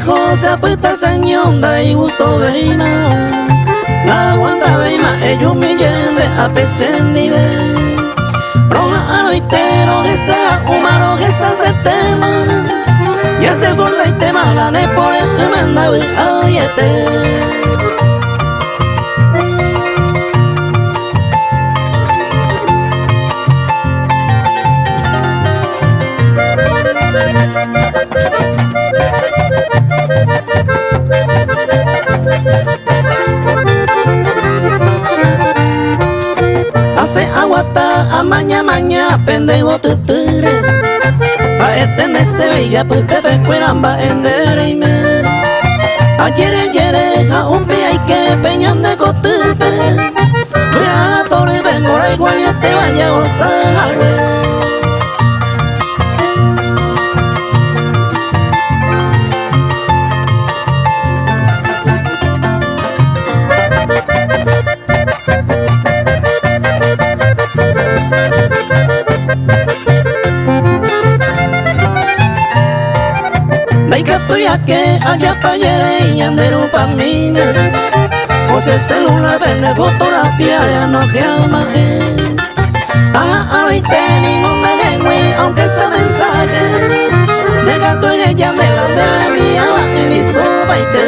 Cosa puta señonda y gusto veima la guanda veima ellos me yende a pesendive roja aloitero que sea humano que se tema ya se forza y tema la ne por el que manda ayete. Hace aguata a maña pendejo tuture pa este Sevilla pues te pecueramba en dereime ayer a un pie y que peñan de cotupe voy a torre de mora igual ya te vaya a gozar. Ya que allá pa' yere y andero pa' mí o si el celular vende fotografía ya no que ama ahí tenemos de güey aunque ese mensaje de gato y ella de la de mi ala he visto baite.